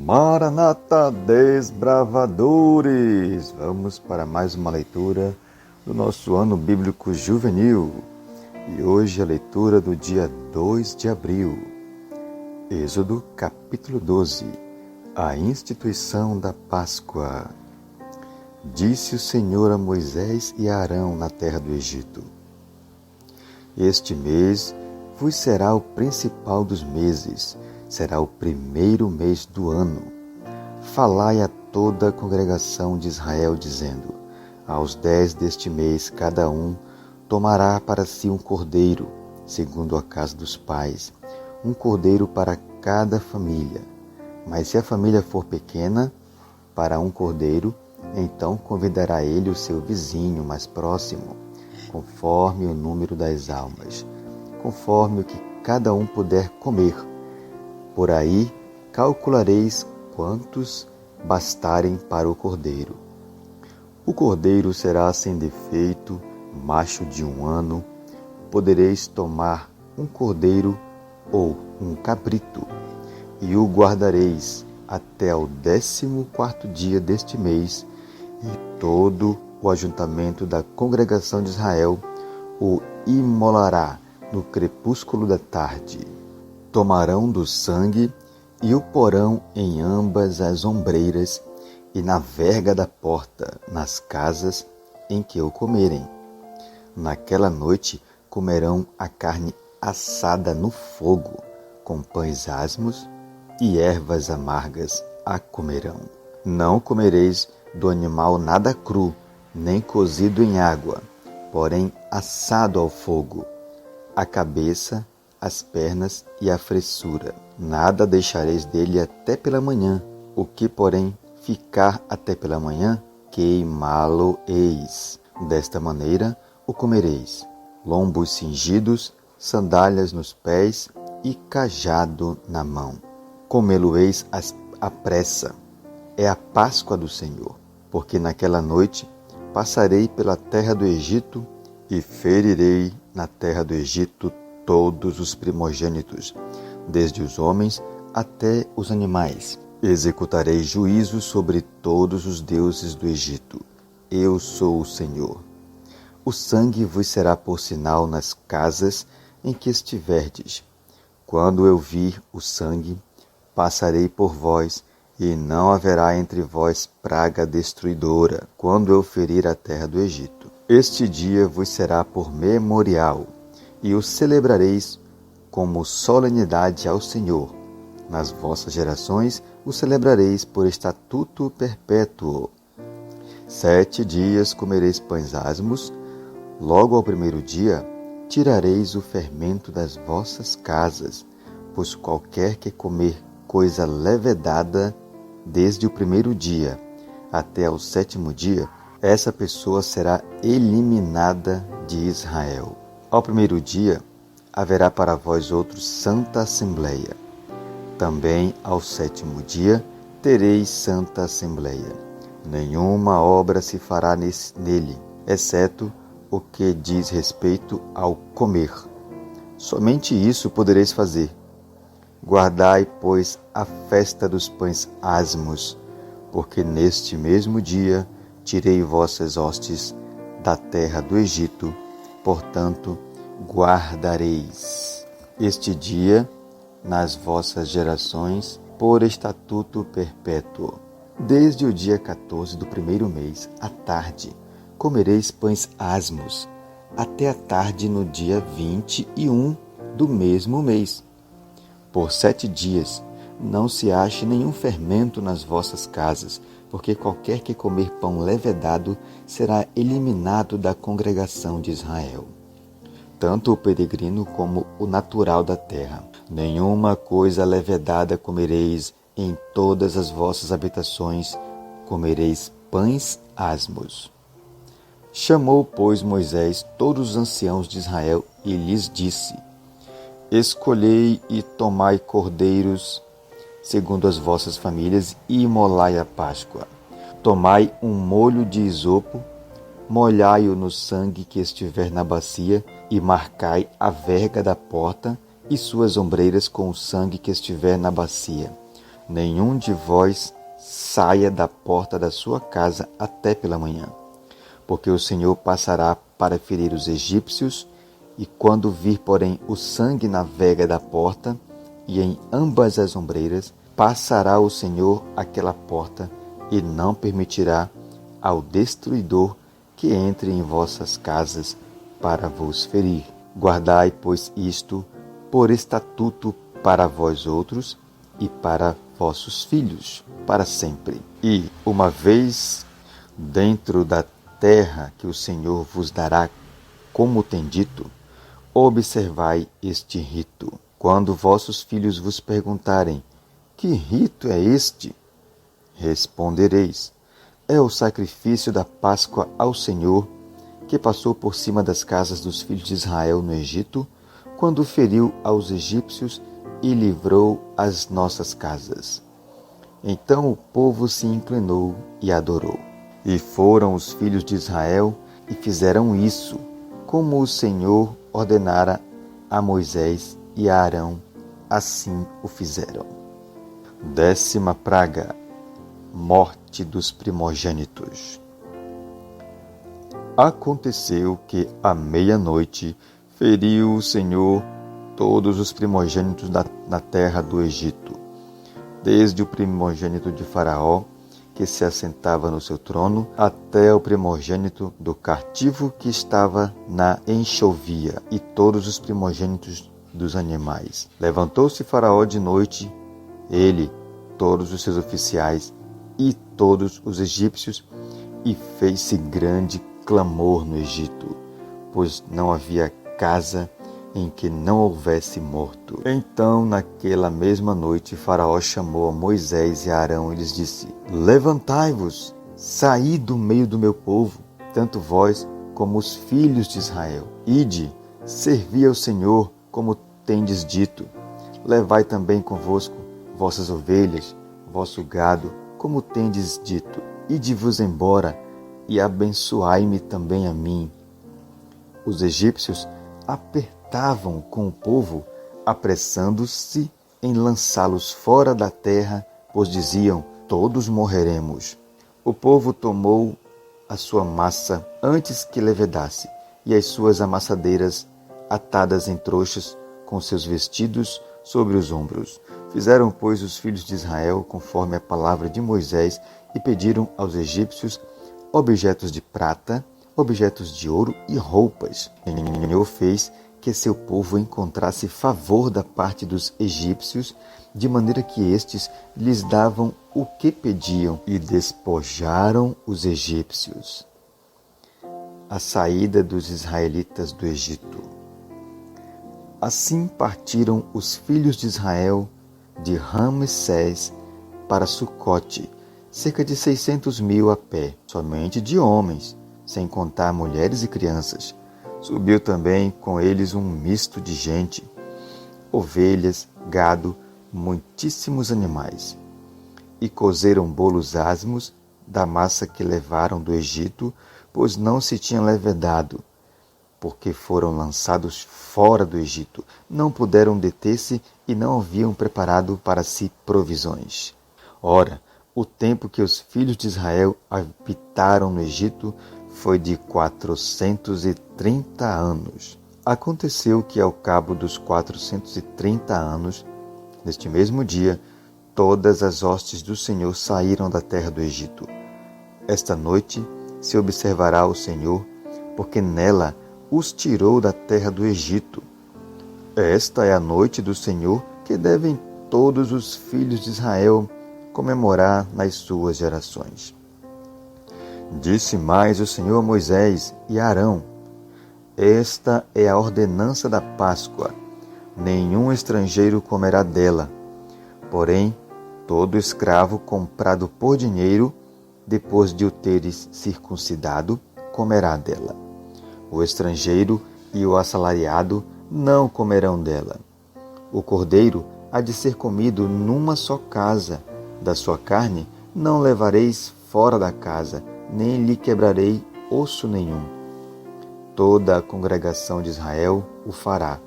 Maranata, desbravadores! Vamos para mais uma leitura do nosso ano bíblico juvenil. E hoje a leitura do dia 2 de abril. Êxodo, capítulo 12. A instituição da Páscoa. Disse o Senhor a Moisés e a Arão na terra do Egito: Este mês vos será o principal dos meses, será o primeiro mês do ano. Falai a toda a congregação de Israel, dizendo: Aos 10 deste mês, cada um tomará para si um cordeiro, segundo a casa dos pais, um cordeiro para cada família. Mas se a família for pequena, para um cordeiro, então convidará ele o seu vizinho mais próximo, conforme o número das almas, conforme o que cada um puder comer. Por aí calculareis quantos bastarem para o cordeiro. O cordeiro será sem defeito, macho de 1 ano. Podereis tomar um cordeiro ou um cabrito, e o guardareis até o 14º dia deste mês, e todo o ajuntamento da congregação de Israel o imolará no crepúsculo da tarde. Tomarão do sangue e o porão em ambas as ombreiras e na verga da porta, nas casas em que o comerem. Naquela noite comerão a carne assada no fogo, com pães asmos e ervas amargas a comerão. Não comereis do animal nada cru, nem cozido em água, porém assado ao fogo, a cabeça, as pernas e a fressura. Nada deixareis dele até pela manhã. O que, porém, ficar até pela manhã, queimá-lo-eis. Desta maneira o comereis: lombos cingidos, sandálias nos pés e cajado na mão. Comê-lo-eis à pressa. É a Páscoa do Senhor, porque naquela noite passarei pela terra do Egito e ferirei na terra do Egito todos os primogênitos, desde os homens até os animais. Executarei juízo sobre todos os deuses do Egito. Eu sou o Senhor. O sangue vos será por sinal nas casas em que estiverdes. Quando eu vir o sangue, passarei por vós, e não haverá entre vós praga destruidora, quando eu ferir a terra do Egito. Este dia vos será por memorial, e o celebrareis como solenidade ao Senhor. Nas vossas gerações o celebrareis por estatuto perpétuo. 7 dias comereis pães asmos. Logo ao primeiro dia tirareis o fermento das vossas casas, pois qualquer que comer coisa levedada desde o primeiro dia até ao 7º dia, essa pessoa será eliminada de Israel. Ao primeiro dia haverá para vós outros santa assembleia. Também ao 7º dia tereis santa assembleia. Nenhuma obra se fará nele, exceto o que diz respeito ao comer. Somente isso podereis fazer. Guardai, pois, a festa dos pães asmos, porque neste mesmo dia tirei vossas hostes da terra do Egito. Portanto, guardareis este dia nas vossas gerações por estatuto perpétuo. Desde o dia 14 do primeiro mês, à tarde, comereis pães asmos, até a tarde no dia 21 do mesmo mês. Por 7 dias não se ache nenhum fermento nas vossas casas, porque qualquer que comer pão levedado será eliminado da congregação de Israel, tanto o peregrino como o natural da terra. Nenhuma coisa levedada comereis em todas as vossas habitações, comereis pães asmos. Chamou, pois, Moisés todos os anciãos de Israel e lhes disse: Escolhei e tomai cordeiros segundo as vossas famílias, e imolai a Páscoa. Tomai um molho de isopo, molhai-o no sangue que estiver na bacia, e marcai a verga da porta e suas ombreiras com o sangue que estiver na bacia. nenhum de vós saia da porta da sua casa até pela manhã, porque o Senhor passará para ferir os egípcios, e quando vir, porém, o sangue na vega da porta e em ambas as ombreiras, passará o Senhor aquela porta e não permitirá ao destruidor que entre em vossas casas para vos ferir. Guardai, pois, isto por estatuto para vós outros e para vossos filhos, para sempre. E, uma vez dentro da terra que o Senhor vos dará, como tem dito, observai este rito. Quando vossos filhos vos perguntarem: que rito é este? Respondereis: é o sacrifício da Páscoa ao Senhor, que passou por cima das casas dos filhos de Israel no Egito, quando feriu aos egípcios e livrou as nossas casas. Então o povo se inclinou e adorou. E foram os filhos de Israel e fizeram isso, como o Senhor ordenara a Moisés e a Arão, assim o fizeram. 10ª praga: morte dos primogênitos. Aconteceu que, à meia-noite, feriu o Senhor todos os primogênitos na terra do Egito, desde o primogênito de Faraó, que se assentava no seu trono, até o primogênito do cativo que estava na enxovia, e todos os primogênitos dos animais. Levantou-se Faraó de noite, ele, todos os seus oficiais e todos os egípcios, e fez-se grande clamor no Egito, pois não havia casa em que não houvesse morto. Então, naquela mesma noite, Faraó chamou a Moisés e a Arão e lhes disse: levantai-vos, saí do meio do meu povo, tanto vós como os filhos de Israel. Ide, servi ao Senhor, como tendes dito. Levai também convosco vossas ovelhas, vosso gado, como tendes dito. Ide-vos embora, e abençoai-me também a mim. Os egípcios apertavam com o povo, apressando-se em lançá-los fora da terra, pois diziam: todos morreremos. O povo tomou a sua massa antes que levedasse, e as suas amassadeiras atadas em trouxas, com seus vestidos sobre os ombros. Fizeram, pois, os filhos de Israel conforme a palavra de Moisés, e pediram aos egípcios objetos de prata, objetos de ouro e roupas. O Senhor fez que seu povo encontrasse favor da parte dos egípcios, de maneira que estes lhes davam o que pediam, e despojaram os egípcios. A saída dos israelitas do Egito. Assim partiram os filhos de Israel de Ramsés para Sucote, cerca de 600.000 a pé, somente de homens, sem contar mulheres e crianças. Subiu também com eles um misto de gente, ovelhas, gado, muitíssimos animais. E cozeram bolos asmos da massa que levaram do Egito, pois não se tinham levedado, porque foram lançados fora do Egito. Não puderam deter-se e não haviam preparado para si provisões. Ora, o tempo que os filhos de Israel habitaram no Egito foi de 430 anos. Aconteceu que, ao cabo dos 430 anos, neste mesmo dia, todas as hostes do Senhor saíram da terra do Egito. Esta noite se observará o Senhor, porque nela os tirou da terra do Egito. Esta é a noite do Senhor, que devem todos os filhos de Israel comemorar nas suas gerações. Disse mais o Senhor a Moisés e a Arão: esta é a ordenança da Páscoa. Nenhum estrangeiro comerá dela. Porém, todo escravo comprado por dinheiro, depois de o teres circuncidado, comerá dela. O estrangeiro e o assalariado não comerão dela. O cordeiro há de ser comido numa só casa. Da sua carne não levareis fora da casa, nem lhe quebrarei osso nenhum. Toda a congregação de Israel o fará.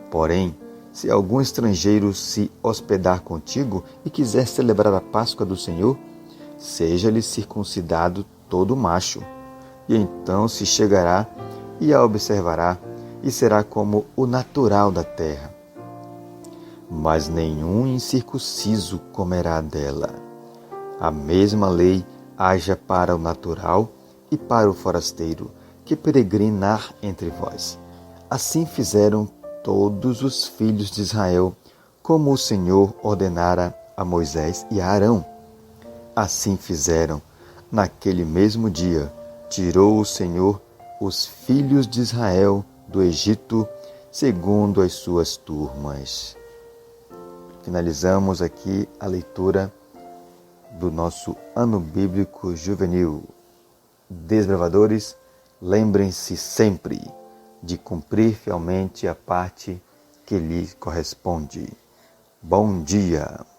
Porém, Se algum estrangeiro se hospedar contigo e quiser celebrar a Páscoa do Senhor, seja-lhe circuncidado todo macho. E então se chegará e a observará, e será como o natural da terra. Mas nenhum incircunciso comerá dela. A mesma lei haja para o natural e para o forasteiro, que peregrinar entre vós. Assim fizeram todos os filhos de Israel, como o Senhor ordenara a Moisés e a Arão. Assim fizeram. Naquele mesmo dia, tirou o Senhor os filhos de Israel do Egito, segundo as suas turmas. Finalizamos aqui a leitura do nosso Ano Bíblico Juvenil. Desbravadores, lembrem-se sempre de cumprir fielmente a parte que lhe corresponde. Bom dia!